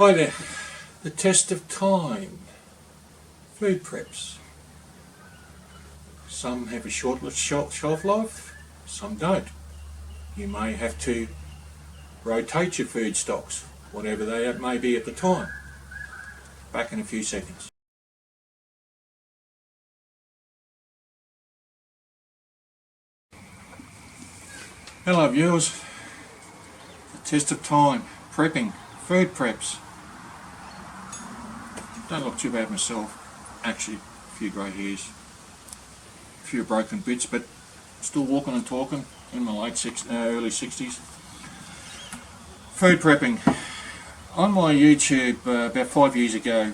Hi there. The test of time. Food preps. Some have a short shelf life, some don't. You may have to rotate your food stocks, whatever they may be at the time. Back in a few seconds. Hello viewers. The test of time. Prepping. Food preps. Don't look too bad myself. Actually, a few grey hairs, a few broken bits, but still walking and talking in my early 60s. Food prepping. On my YouTube about 5 years ago,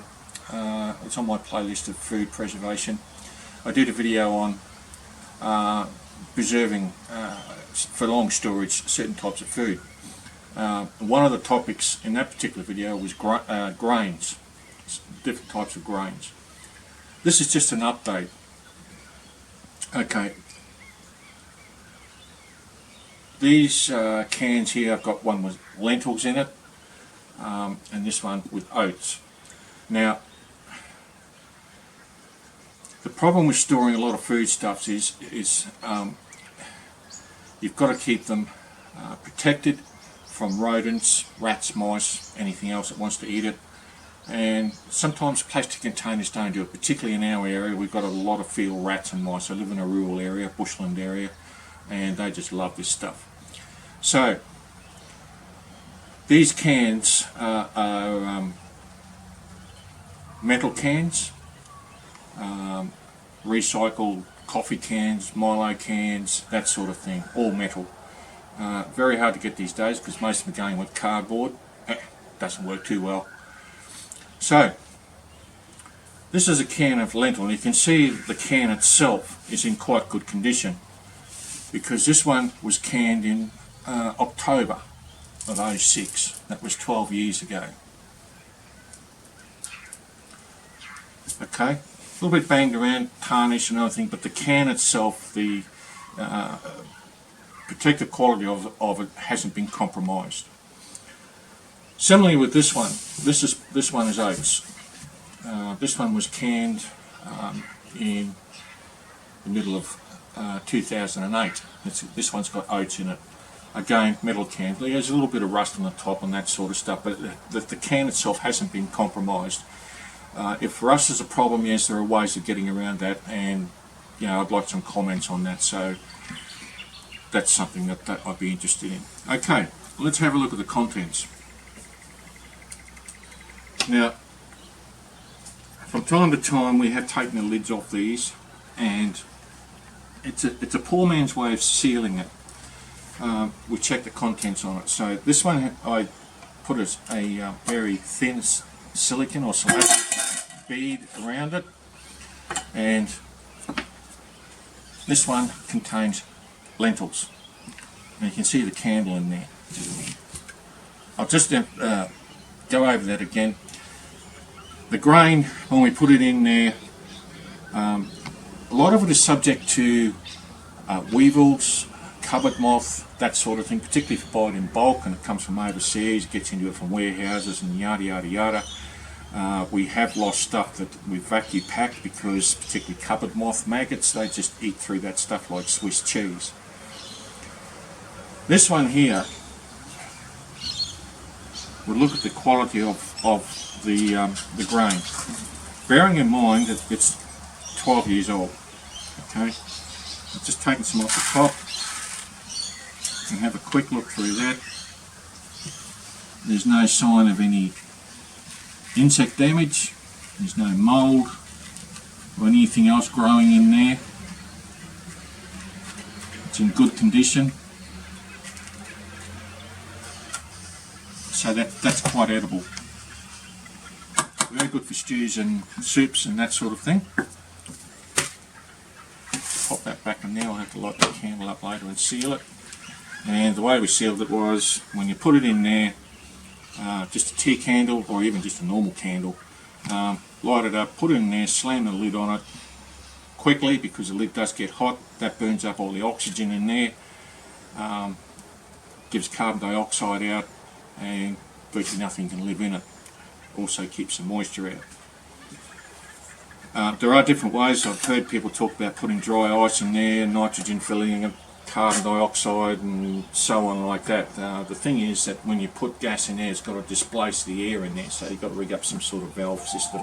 it's on my playlist of food preservation. I did a video on preserving for long storage certain types of food. One of the topics in that particular video was grains, different types of grains. This is just an update. Okay, these cans here, I've got one with lentils in it, and this one with oats. Now, the problem with storing a lot of foodstuffs is you've got to keep them protected from rodents, rats, mice, anything else that wants to eat it. And sometimes plastic containers don't do it, particularly in our area. We've got a lot of field rats and mice. I live in a rural area, bushland area, and they just love this stuff. So these cans are metal cans, recycled coffee cans, Milo cans, that sort of thing, all metal. Very hard to get these days because most of them are going with cardboard. Doesn't work too well. So this is a can of lentil, and you can see the can itself is in quite good condition because this one was canned in October of '06. That was 12 years ago. Okay, a little bit banged around, tarnish and everything, but the can itself, the protective quality of it hasn't been compromised. Similarly with this one, this one is oats. This one was canned in the middle of 2008. This one's got oats in it. Again, metal can. There's a little bit of rust on the top and that sort of stuff, but the can itself hasn't been compromised. If rust is a problem, yes, there are ways of getting around that, and I'd like some comments on that. So that's something that I'd be interested in. Okay, let's have a look at the contents. Now, from time to time we have taken the lids off these, and it's a poor man's way of sealing it. We check the contents on it. So this one I put a very thin silicone or ceramic bead around it, and this one contains lentils. And you can see the candle in there. I'll just go over that again. The grain, when we put it in there, a lot of it is subject to weevils, cupboard moth, that sort of thing, particularly if you buy it in bulk and it comes from overseas, it gets into it from warehouses and yada yada yada. We have lost stuff that we've vacuum packed because particularly cupboard moth maggots, they just eat through that stuff like Swiss cheese. This one here, we'll look at the quality of the grain, bearing in mind that it's 12 years old. Okay, I've just taken some off the top and have a quick look through that. There's no sign of any insect damage, there's no mould or anything else growing in there. It's in good condition, so that's quite edible. Very good for stews and soups and that sort of thing. Pop that back in there. I'll have to light the candle up later and seal it. And the way we sealed it was, when you put it in there, just a tea candle or even just a normal candle, light it up, put it in there, slam the lid on it quickly because the lid does get hot. That burns up all the oxygen in there, gives carbon dioxide out, and virtually nothing can live in it. also keeps the moisture out. There are different ways. I've heard people talk about putting dry ice in there, nitrogen filling and carbon dioxide and so on like that. The thing is that when you put gas in there, it's got to displace the air in there, so you've got to rig up some sort of valve system.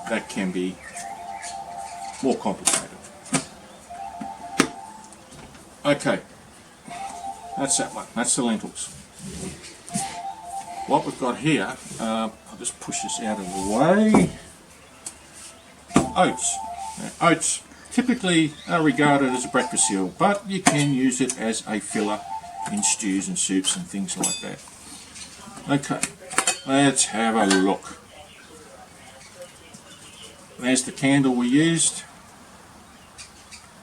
That can be more complicated. Okay, that's that one. That's the lentils. What we've got here, I'll just push this out of the way. Oats. Now, oats typically are regarded as a breakfast cereal, but you can use it as a filler in stews and soups and things like that. Okay, let's have a look. There's the candle we used.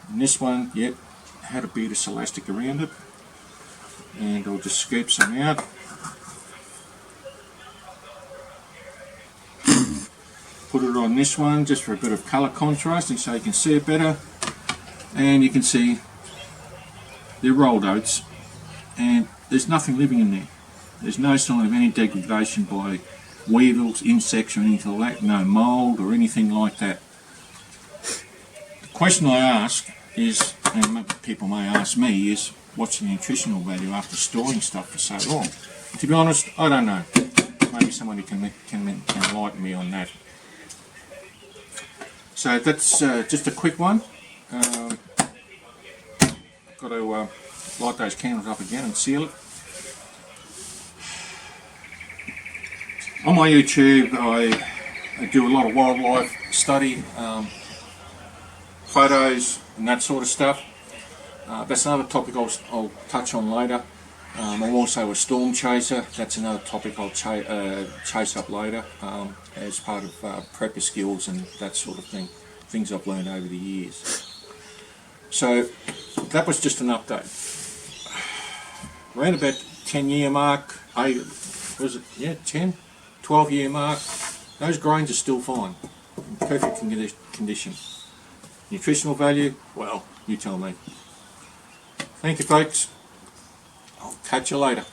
And this one, yep, had a bit of elastic around it. And I'll just scoop some out. Put it on this one just for a bit of colour contrast and so you can see it better. And you can see they're rolled oats and there's nothing living in there. There's no sign of any degradation by weevils, insects or anything like that, no mould or anything like that. The question I ask is, and people may ask me, is what's the nutritional value after storing stuff for so long? To be honest, I don't know. Maybe somebody can enlighten me on that. So that's just a quick one. Got to light those candles up again and seal it. On my YouTube I do a lot of wildlife study, photos and that sort of stuff. That's another topic I'll touch on later. I'm also a storm chaser. That's another topic I'll chase up later as part of prepper skills and that sort of thing. Things I've learned over the years. So that was just an update. Around about 10-year mark, 12-year mark, those grains are still fine, in perfect condition. Nutritional value, well, you tell me. Thank you folks, I'll catch you later.